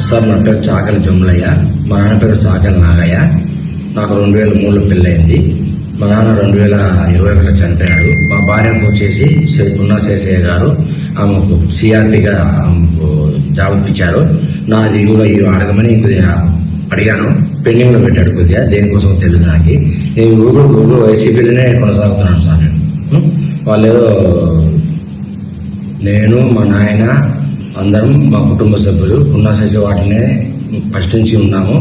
Sir నా పేరు చాకలి జమ్ములయ్య, మా నాన్న పేరు చాకలి నాగయ్య. నాకు 2003లో పెళ్ళయింది. మా నాన్న 2021లో చనిపోయాడు. మా భార్యకు వచ్చేసి పున్నా శేషయ్య గారు ఆమెకు సిఆర్టీగా జాబ్ ఇప్పించారు. నాది కూడా అడగమని కొద్దిగా అడిగాను. పెండింగ్లో పెట్టాడు కొద్దిగా, దేనికోసం తెలియదు నాకు. నేను గూగుల్ వైసీపీలోనే కొనసాగుతున్నాను సార్. వాళ్ళు నేను మా నాయన అందరం మా కుటుంబ సభ్యులు పున్నా శేషయ్య వాటినే ఫస్ట్ నుంచి ఉన్నాము.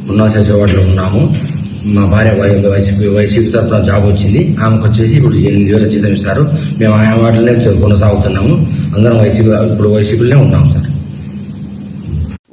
పున్నా శేషయ్య వాటిలో ఉన్నాము. మా భార్య వైసీపీ తరఫున జాబ్ వచ్చింది. ఆమెకు వచ్చేసి ఇప్పుడు 8,000 జీతం ఇస్తారు. మేము ఆయన వాటినే కొనసాగుతున్నాము. అందరం ఇప్పుడు వైసీపీలోనే ఉన్నాము సార్.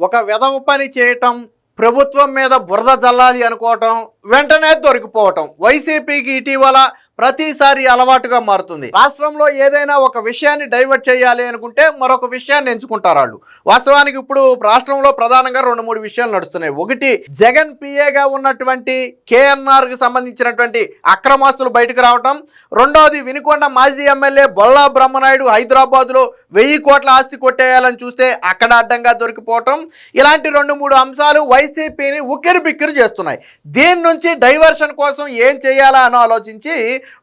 ఒక వెధవ పని చేయటం, ప్రభుత్వం మీద బురద జల్లాలి అనుకోవటం, వెంటనే దొరికిపోవటం వైసీపీకి ఇటీవల ప్రతిసారి అలవాటుగా మారుతుంది. రాష్ట్రంలో ఏదైనా ఒక విషయాన్ని డైవర్ట్ చేయాలి అనుకుంటే మరొక విషయాన్ని ఎంచుకుంటారు వాళ్ళు. వాస్తవానికి ఇప్పుడు రాష్ట్రంలో ప్రధానంగా 2-3 విషయాలు నడుస్తున్నాయి. ఒకటి, జగన్ పిఏగా ఉన్నటువంటి కేఎన్ఆర్కి సంబంధించినటువంటి అక్రమాస్తులు బయటకు రావటం. రెండవది, వినుకొండ మాజీ ఎమ్మెల్యే బొల్లా బ్రహ్మనాయుడు హైదరాబాద్లో 1000 కోట్ల ఆస్తి కొట్టేయాలని చూస్తే అక్కడ అడ్డంగా దొరికిపోవటం. ఇలాంటి 2-3 అంశాలు వైసీపీని ఉక్కిరి బిక్కిరి చేస్తున్నాయి. దీని నుంచి డైవర్షన్ కోసం ఏం చేయాలా అని ఆలోచించి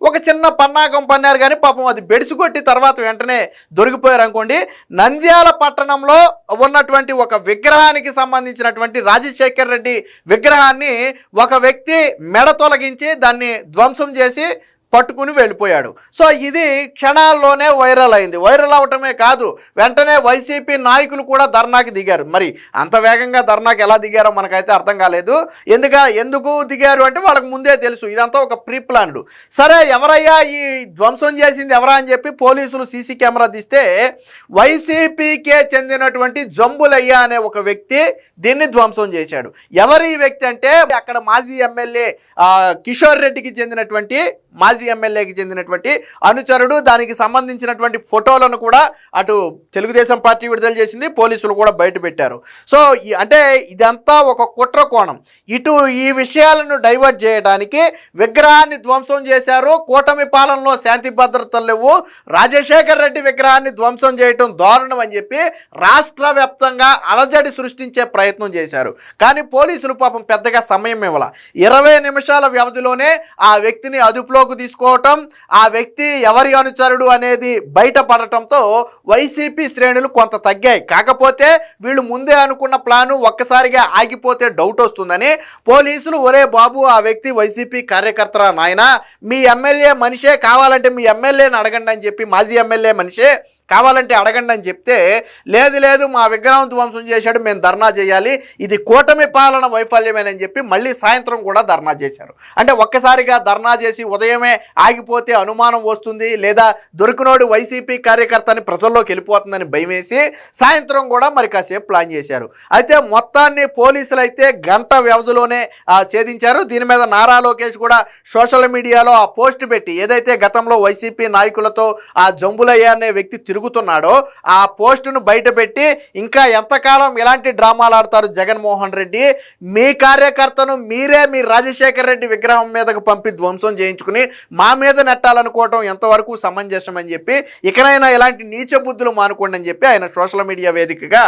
ఒక చిన్న పన్నాగం పన్నారు. కానీ పాపం అది బెడిసికొట్టి తర్వాత వెంటనే దొరికిపోయారు అనుకోండి. నంద్యాల పట్టణంలో ఉన్నటువంటి ఒక విగ్రహానికి సంబంధించినటువంటి రాజశేఖర్ రెడ్డి విగ్రహాన్ని ఒక వ్యక్తి మెడ తొలగించి దాన్ని ధ్వంసం చేసి పట్టుకుని వెళ్ళిపోయాడు. సో ఇది క్షణాల్లోనే వైరల్ అయింది. వైరల్ అవటమే కాదు, వెంటనే వైసీపీ నాయకులు కూడా ధర్నాకి దిగారు. మరి అంత వేగంగా ధర్నాకి ఎలా దిగారో మనకైతే అర్థం కాలేదు. ఎందుకు దిగారు అంటే వాళ్ళకి ముందే తెలుసు ఇదంతా ఒక ప్రీ ప్లాన్డ్. సరే, ఎవరయ్యా ఈ ధ్వంసం చేసింది ఎవరా అని చెప్పి పోలీసులు సీసీ కెమెరా తీస్తే వైసీపీకే చెందినటువంటి జంబులయ్య అనే ఒక వ్యక్తి దీన్ని ధ్వంసం చేశాడు. ఎవరు ఈ వ్యక్తి అంటే అక్కడ మాజీ ఎమ్మెల్యే కిషోర్ రెడ్డికి చెందినటువంటి అనుచరుడు. దానికి సంబంధించినటువంటి ఫోటోలను కూడా అటు తెలుగుదేశం పార్టీ విడుదల చేసింది, పోలీసులు కూడా బయట పెట్టారు. సో అంటే ఇదంతా ఒక కుట్ర కోణం. ఇటు ఈ విషయాలను డైవర్ట్ చేయడానికి విగ్రహాన్ని ధ్వంసం చేశారు. కూటమి పాలనలో శాంతి భద్రతలు లేవు, రాజశేఖర్ రెడ్డి విగ్రహాన్ని ధ్వంసం చేయటం దారుణం అని చెప్పి రాష్ట్ర వ్యాప్తంగా అలజడి సృష్టించే ప్రయత్నం చేశారు. కానీ పోలీసులు పాపం పెద్దగా సమయం ఇవ్వాల. 20 నిమిషాల వ్యవధిలోనే ఆ వ్యక్తిని అదుపులో తీసుకోవటం, ఆ వ్యక్తి ఎవరి అనుచరుడు అనేది బయటపడటంతో వైసీపీ శ్రేణులు కొంత తగ్గాయి. కాకపోతే వీళ్ళు ముందే అనుకున్న ప్లాను ఒక్కసారిగా ఆగిపోతే డౌట్ వస్తుందని పోలీసులు, ఒరే బాబు ఆ వ్యక్తి వైసీపీ కార్యకర్తరా నాయనా, మీ ఎమ్మెల్యే మనిషే, కావాలంటే మీ ఎమ్మెల్యేని అడగండి అని చెప్పి, మాజీ ఎమ్మెల్యే మనిషే కావాలంటే అడగండి అని చెప్తే, లేదు మా విగ్రహం ధ్వంసం చేశాడు, మేము ధర్నా చేయాలి, ఇది కూటమి పాలన వైఫల్యమేనని చెప్పి మళ్ళీ సాయంత్రం కూడా ధర్నా చేశారు. అంటే ఒక్కసారిగా ధర్నా చేసి ఉదయమే ఆగిపోతే అనుమానం వస్తుంది, లేదా దొరికినోడు వైసీపీ కార్యకర్తని ప్రజల్లోకి వెళ్ళిపోతుందని భయమేసి సాయంత్రం కూడా మరి కాసేపు ప్లాన్ చేశారు. అయితే మొత్తాన్ని పోలీసులు అయితే గంట వ్యవధిలోనే ఛేదించారు. దీని మీద నారా లోకేష్ కూడా సోషల్ మీడియాలో ఆ పోస్ట్ పెట్టి, ఏదైతే గతంలో వైసీపీ నాయకులతో ఆ జంబులయ్య అనే వ్యక్తి తిరుగుతున్నాడో ఆ పోస్టును బయట పెట్టి, ఇంకా ఎంతకాలం ఇలాంటి డ్రామాలు ఆడతారు జగన్మోహన్ రెడ్డి, మీ కార్యకర్తను మీరే మీ రాజశేఖర్ రెడ్డి విగ్రహం మీదకు పంపి ధ్వంసం చేయించుకుని మా మీద నెట్టాలనుకోవటం ఎంతవరకు సమంజసం అని చెప్పి, ఇకనైనా ఇలాంటి నీచ బుద్ధులు మానుకోండి అని చెప్పి ఆయన సోషల్ మీడియా వేదికగా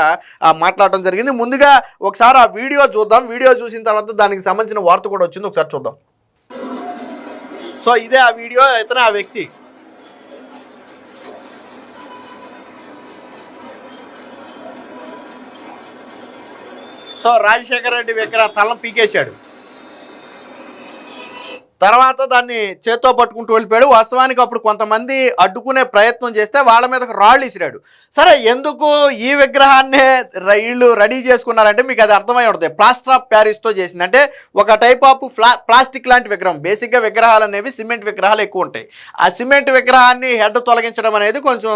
మాట్లాడటం జరిగింది. ముందుగా ఒకసారి ఆ వీడియో చూద్దాం. వీడియో చూసిన తర్వాత దానికి సంబంధించిన వార్త కూడా వచ్చింది, ఒకసారి చూద్దాం. సో ఇదే ఆ వీడియో, ఇతనే ఆ వ్యక్తి. సో రాజశేఖర రెడ్డి విగ్రహం తలను పీకేశాడు, తర్వాత దాన్ని చేత్తో పట్టుకుంటూ వెళ్ళిపోయాడు. వాస్తవానికి అప్పుడు కొంతమంది అడ్డుకునే ప్రయత్నం చేస్తే వాళ్ళ మీదకు రాళ్ళు ఇసిరాడు. సరే, ఎందుకు ఈ విగ్రహాన్నే వీళ్ళు రెడీ చేసుకున్నారంటే మీకు అది అర్థమై ఉంటుంది. ప్లాస్టర్ ఆఫ్ ప్యారిస్తో చేసింది, అంటే ఒక టైప్ ఆఫ్ ప్లాస్టిక్ లాంటి విగ్రహం. బేసిక్గా విగ్రహాలు అనేవి సిమెంట్ విగ్రహాలు ఎక్కువ ఉంటాయి. ఆ సిమెంట్ విగ్రహాన్ని హెడ్ తొలగించడం అనేది కొంచెం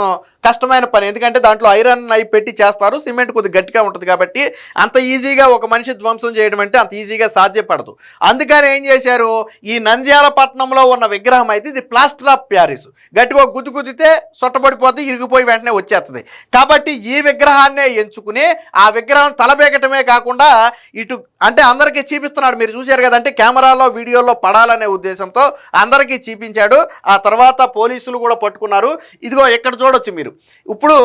కష్టమైన పని, ఎందుకంటే దాంట్లో ఐరన్ అయి పెట్టి చేస్తారు. సిమెంట్ కొద్దిగా గట్టిగా ఉంటుంది కాబట్టి అంత ఈజీగా ఒక మనిషి ధ్వంసం చేయడం అంటే అంత ఈజీగా సాధ్యపడదు. అందుకని ఏం చేశారు, ఈ నంద్యాల పట్టణంలో ఉన్న విగ్రహం అయితే ఇది ప్లాస్టర్ ఆఫ్ ప్యారిస్, గట్టిగా గుద్దితే సొట్టబడిపోతే ఇరిగిపోయి వెంటనే వచ్చేస్తుంది. కాబట్టి ఈ విగ్రహాన్నే ఎంచుకుని ఆ విగ్రహం తలబేకటమే కాకుండా ఇటు అంటే అందరికీ చూపిస్తున్నాడు. మీరు చూశారు కదంటే కెమెరాలో వీడియోలో పడాలనే ఉద్దేశంతో అందరికీ చూపించాడు. ఆ తర్వాత పోలీసులు కూడా పట్టుకున్నారు. ఇదిగో ఇక్కడ చూడొచ్చు మీరు, ఇప్పుడు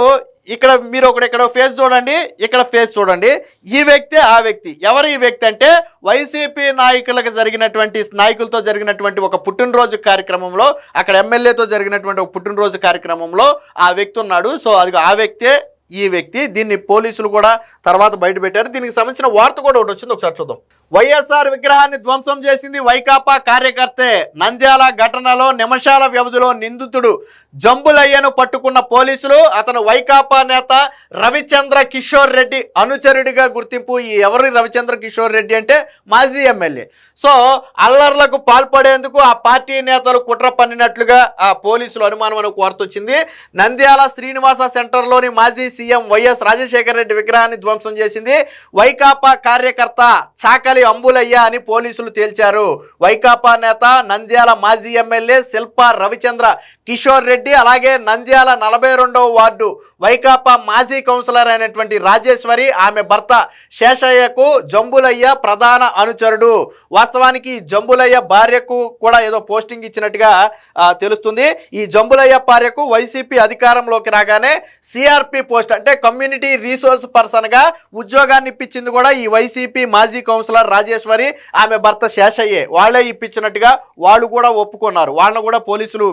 ఇక్కడ మీరు ఇక్కడ ఫేస్ చూడండి, ఇక్కడ ఫేస్ చూడండి. ఈ వ్యక్తి ఆ వ్యక్తి ఎవరు? ఈ వ్యక్తి అంటే వైసీపీ నాయకులతో జరిగినటువంటి ఒక పుట్టినరోజు కార్యక్రమంలో, అక్కడ ఎమ్మెల్యేతో జరిగినటువంటి ఒక పుట్టినరోజు కార్యక్రమంలో ఆ వ్యక్తి ఉన్నాడు. సో అది ఆ వ్యక్తే ఈ వ్యక్తి. దీన్ని పోలీసులు కూడా తర్వాత బయట పెట్టారు. దీనికి సంబంధించిన వార్త కూడా ఒకటి వచ్చింది, ఒకసారి చూద్దాం. వైఎస్ఆర్ విగ్రహాన్ని ధ్వంసం చేసింది వైకాపా కార్యకర్తే. నంద్యాల ఘటనలో నిమిషాల వ్యవధిలో నిందితుడు జంబులయ్యను పట్టుకున్న పోలీసులు. అతను వైకాపా నేత రవిచంద్ర కిషోర్ రెడ్డి అనుచరుడిగా గుర్తింపు. ఈ ఎవరి రవిచంద్ర కిషోర్ రెడ్డి అంటే మాజీ ఎమ్మెల్యే. సో అల్లర్లకు పాల్పడేందుకు ఆ పార్టీ నేతలు కుట్ర పన్నినట్లుగా ఆ పోలీసులు అనుమానం అని వార్త వచ్చింది. నంద్యాల శ్రీనివాస సెంటర్లోని మాజీ సీఎం వైఎస్ రాజశేఖర రెడ్డి విగ్రహాన్ని ధ్వంసం చేసింది వైకాపా కార్యకర్త చాకలి అంబులయ్య అని పోలీసులు తేల్చారు. వైకాపా నేత నంద్యాల మాజీ ఎమ్మెల్యే శిల్పా రవిచంద్ర కిషోర్ రెడ్డి, అలాగే నంద్యాల 42వ వార్డు వైకాపా మాజీ కౌన్సిలర్ అయినటువంటి రాజేశ్వరి, ఆమె భర్త శేషయ్యకు జంబులయ్య ప్రధాన అనుచరుడు. వాస్తవానికి జంబులయ్య భార్యకు కూడా ఏదో పోస్టింగ్ ఇచ్చినట్టుగా తెలుస్తుంది. ఈ జంబులయ్య భార్యకు వైసీపీ అధికారంలోకి రాగానే సిఆర్పి పోస్ట్ అంటే కమ్యూనిటీ రీసోర్స్ పర్సన్గా ఉద్యోగాన్ని ఇప్పించింది కూడా ఈ వైసీపీ మాజీ కౌన్సిలర్ రాజేశ్వరి, ఆమె భర్త శేషయ్యే. వాళ్ళే ఇప్పించినట్టుగా వాళ్ళు కూడా ఒప్పుకున్నారు. వాళ్ళను కూడా పోలీసులు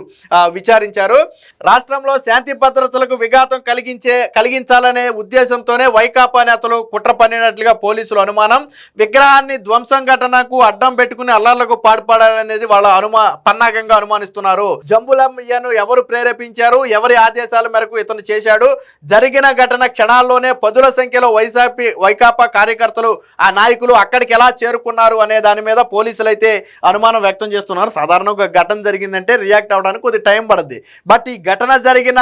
విచారించారు. రాష్ట్రంలో శాంతి భద్రతలకు విఘాతం కలిగించాలనే ఉద్దేశంతోనే వైకాపా నేతలు కుట్ర పన్నినట్లుగా పోలీసులు అనుమానం. విగ్రహాన్ని ధ్వంసం ఘటనకు అడ్డం పెట్టుకుని అల్లర్లకు పాల్పడాలనేది వాళ్ళ పన్నాగంగా అనుమానిస్తున్నారు. జంబులయ్యను ఎవరు ప్రేరేపించారు, ఎవరి ఆదేశాల మేరకు ఇతను చేశాడు, జరిగిన ఘటన క్షణాల్లోనే పదుల సంఖ్యలో వైకాపా కార్యకర్తలు ఆ నాయకులు అక్కడికి ఎలా చేరుకున్నారు అనే దాని మీద పోలీసులు అయితే అనుమానం వ్యక్తం చేస్తున్నారు. సాధారణంగా ఘటన జరిగిందంటే రియాక్ట్ అవడానికి కొద్ది టైం పడుద్ది. బట్ ఈ ఘటన జరిగిన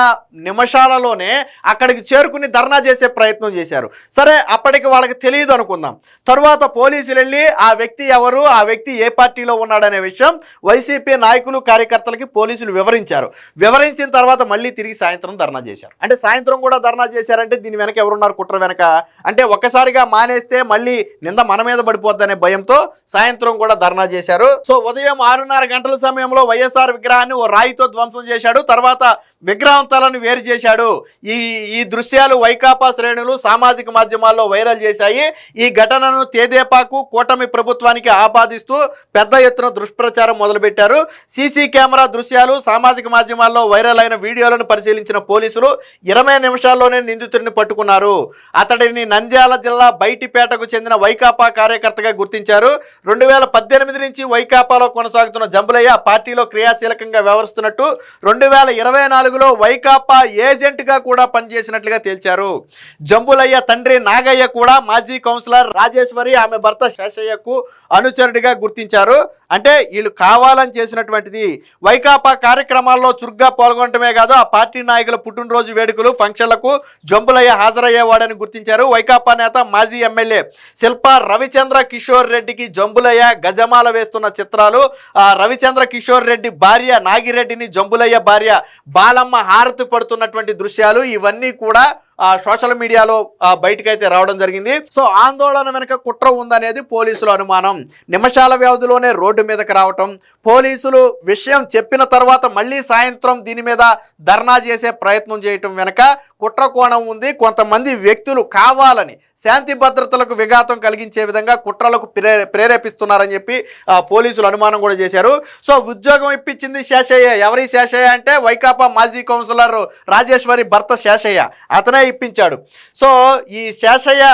నిమిషాలలోనే అక్కడికి చేరుకుని ధర్నా చేసే ప్రయత్నం చేశారు. సరే, అప్పటికి వాళ్ళకి తెలియదు అనుకుందాం. తరువాత పోలీసులు వెళ్ళి ఆ వ్యక్తి ఎవరు, ఆ వ్యక్తి ఏ పార్టీలో ఉన్నాడనే విషయం వైసీపీ నాయకులు కార్యకర్తలకి పోలీసులు వివరించారు. వివరించిన తర్వాత మళ్ళీ తిరిగి సాయంత్రం ధర్నా చేశారు. అంటే సాయంత్రం కూడా ధర్నా చేశారంటే దీని వెనక ఎవరున్నారు, కుట్ర వెనక? అంటే ఒక్కసారిగా మానేస్తే మళ్ళీ నింద మన మీద పడిపోద్దనే భయంతో సాయంత్రం కూడా ధర్నా చేశారు. సో ఉదయం 6:30 గంటల సమయంలో వైఎస్ఆర్ విగ్రహాన్ని ఓ రాయితో ధ్వంసం చేశాడు. తర్వాత విగ్రహం తలను వేరు చేశాడు. ఈ దృశ్యాలు వైకాపా శ్రేణులు సామాజిక మాధ్యమాల్లో వైరల్ చేశాయి. ఈ ఘటనను తేదేపాకు కూటమి ప్రభుత్వానికి ఆపాదిస్తూ పెద్ద ఎత్తున దుష్ప్రచారం మొదలుపెట్టారు. సీసీ కెమెరా దృశ్యాలు, సామాజిక మాధ్యమాల్లో వైరల్ అయిన వీడియోలను పరిశీలించిన పోలీసులు 20 నిమిషాల్లోనే నిందితుడిని పట్టుకున్నారు. అతడిని నంద్యాల జిల్లా బైటిపేటకు చెందిన వైకాపా కార్యకర్తగా గుర్తించారు. 2018 నుంచి వైకాపాలో కొనసాగుతున్న జంబులయ్య పార్టీలో క్రియాశీలకంగా వ్యవహరిస్తున్నట్టు 2024లో వైకాపా ఏజెంట్గా కూడా పనిచేసినట్లుగా తేల్చారు. జంబులయ్య తండ్రి నాగయ్య కూడా మాజీ కౌన్సిలర్ రాజేశ్వరి, ఆమె భర్త శేషయ్యకు అనుచరుడిగా గుర్తించారు. అంటే వీళ్ళు కావాలని చేసినటువంటిది. వైకాపా కార్యక్రమాల్లో చురుగ్గా పాల్గొనటమే కాదు, ఆ పార్టీ నాయకుల పుట్టినరోజు వేడుకలు, ఫంక్షన్లకు జంబులయ్య హాజరయ్యేవాడని గుర్తించారు. వైకాపా నేత మాజీ ఎమ్మెల్యే శిల్పా రవిచంద్ర కిషోర్ రెడ్డికి జంబులయ్య గజమాల వేస్తున్న చిత్రాలు, రవిచంద్ర కిషోర్ రెడ్డి భార్య నాగిరెడ్డిని జంబులయ్య భార్య బాలమ్మ హారతి పడుతున్నటువంటి దృశ్యాలు, ఇవన్నీ కూడా సోషల్ మీడియాలో బయటకైతే రావడం జరిగింది. సో ఆందోళన వెనుక కుట్ర ఉందనేది పోలీసుల అనుమానం. నిమిషాల వ్యవధిలోనే రోడ్డు మీదకి రావటం, పోలీసులు విషయం చెప్పిన తర్వాత మళ్ళీ సాయంత్రం దీని మీద ధర్నా చేసే ప్రయత్నం చేయటం వెనుక కుట్ర కోణం ఉంది. కొంతమంది వ్యక్తులు కావాలని శాంతి భద్రతలకు విఘాతం కలిగించే విధంగా కుట్రలకు ప్రేరేపిస్తున్నారని చెప్పి పోలీసులు అనుమానం కూడా చేశారు. సో ఉద్యోగం ఇప్పించింది శేషయ్య. ఎవరి శేషయ్య అంటే వైకాపా మాజీ కౌన్సిలర్ రాజేశ్వరి భర్త శేషయ్య, అతనే ఇప్పించాడు. సో ఈ శేషయ్య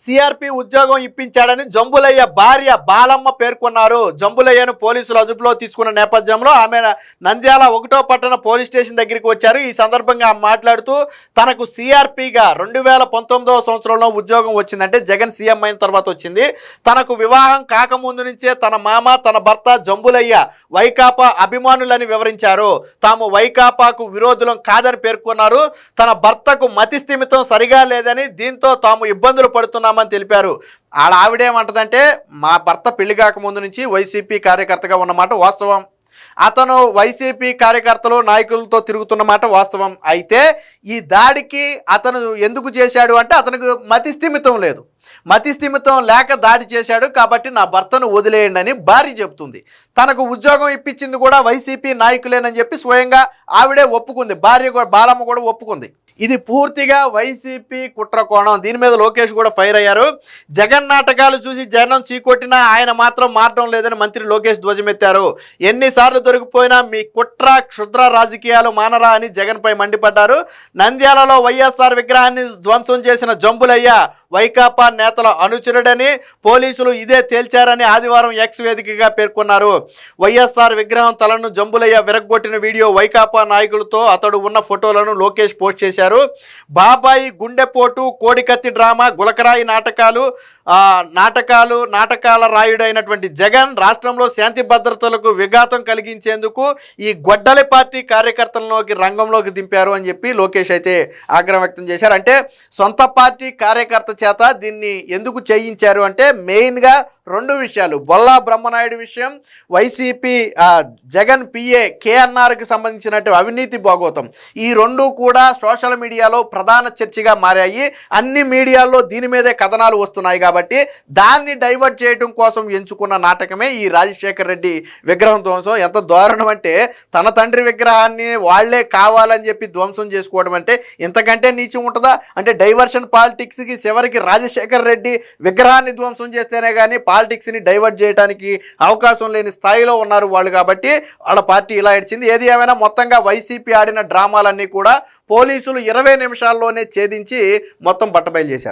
సిఆర్పి ఉద్యోగం ఇప్పించాడని జంబులయ్య భార్య బాలమ్మ పేర్కొన్నారు. జంబులయ్యను పోలీసులు అదుపులో తీసుకున్న నేపథ్యంలో ఆమె నంద్యాల 1వ పట్టణ పోలీస్ స్టేషన్ దగ్గరికి వచ్చారు. ఈ సందర్భంగా మాట్లాడుతూ తనకు సిఆర్పిగా 2019వ సంవత్సరంలో ఉద్యోగం వచ్చిందంటే జగన్ సీఎం అయిన తర్వాత వచ్చింది. తనకు వివాహం కాకముందు నుంచే తన మామ, తన భర్త జంబులయ్య వైకాపా అభిమానులని వివరించారు. తాము వైకాపాకు విరోధులం కాదని పేర్కొన్నారు. తన భర్తకు మతిస్థిమితం సరిగా లేదని, దీంతో తాము ఇబ్బందులు పడుతున్నామని తెలిపారు. ఆవిడేమంటదంటే, మా భర్త పెళ్లి కాకముందు నుంచి వైసీపీ కార్యకర్తగా ఉన్నమాట వాస్తవం, అతను వైసీపీ కార్యకర్తలు నాయకులతో తిరుగుతున్నమాట వాస్తవం. అయితే ఈ దాడికి అతను ఎందుకు చేశాడు అంటే అతనికి మతిస్థిమితం లేదు, మతిస్థిమితం లేక దాడి చేశాడు కాబట్టి నా భర్తను వదిలేయండి అని భార్య చెబుతుంది. తనకు ఉద్యోగం ఇప్పించింది కూడా వైసీపీ నాయకులేనని చెప్పి స్వయంగా ఆవిడే ఒప్పుకుంది, భార్య బాలమ్మ కూడా ఒప్పుకుంది. ఇది పూర్తిగా వైసీపీ కుట్ర కోణం. దీని మీద లోకేష్ కూడా ఫైర్ అయ్యారు. జగన్ నాటకాలు చూసి జనం చీకొట్టినా ఆయన మాత్రం మారడం లేదని మంత్రి లోకేష్ ధ్వజమెత్తారు. ఎన్నిసార్లు దొరికిపోయినా మీ కుట్ర క్షుద్ర రాజకీయాలు మానరా అని జగన్పై మండిపడ్డారు. నంద్యాలలో వైఎస్ఆర్ విగ్రహాన్ని ధ్వంసం చేసిన జంబులయ్య వైకాపా నేతల అనుచరుడని పోలీసులు ఇదే తేల్చారని ఆదివారం ఎక్స్ వేదికగా పేర్కొన్నారు. వైఎస్ఆర్ విగ్రహం తలను జంబులయ్య విరగ్గొట్టిన వీడియో, వైకాపా నాయకులతో అతడు ఉన్న ఫోటోలను లోకేష్ పోస్ట్ చేశారు. బాబాయి, గుండెపోటు, కోడికత్తి డ్రామా, గులకరాయి నాటకాల రాయుడైనటువంటి జగన్ రాష్ట్రంలో శాంతి భద్రతలకు విఘాతం కలిగించేందుకు ఈ గొడ్డలి పార్టీ కార్యకర్తలలోకి రంగంలోకి దింపారు అని చెప్పి లోకేష్ అయితే ఆగ్రహం వ్యక్తం చేశారు. అంటే సొంత పార్టీ కార్యకర్త చేత దీన్ని ఎందుకు చేయించారు అంటే మెయిన్గా రెండు విషయాలు. బొల్లా బ్రహ్మనాయుడు విషయం, వైసీపీ జగన్ పిఏ కేఎన్ఆర్కి సంబంధించినట్టు అవినీతి భాగోతం. ఈ రెండు కూడా సోషల్ మీడియాలో ప్రధాన చర్చగా మారాయి. అన్ని మీడియాల్లో దీని మీదే కథనాలు వస్తున్నాయి కాబట్టి దాన్ని డైవర్ట్ చేయడం కోసం ఎంచుకున్న నాటకమే ఈ రాజశేఖర్ రెడ్డి విగ్రహం ధ్వంసం. ఎంత దారుణం అంటే తన తండ్రి విగ్రహాన్ని వాళ్లే కావాలని చెప్పి ధ్వంసం చేసుకోవడం అంటే ఇంతకంటే నీచం ఉంటుందా? అంటే డైవర్షన్ పాలిటిక్స్కి చివరికి రాజశేఖర్ రెడ్డి విగ్రహాన్ని ధ్వంసం చేస్తేనే కానీ పాలిటిక్స్ని డైవర్ట్ చేయడానికి అవకాశం లేని స్థాయిలో ఉన్నారు వాళ్ళు. కాబట్టి వాళ్ళ పార్టీ ఇలా ఏడ్చింది. ఏది ఏమైనా మొత్తంగా వైసీపీ ఆడిన డ్రామాలన్నీ కూడా పోలీసులు 20 నిమిషాల్లోనే ఛేదించి మొత్తం బట్టబయలు చేశారు.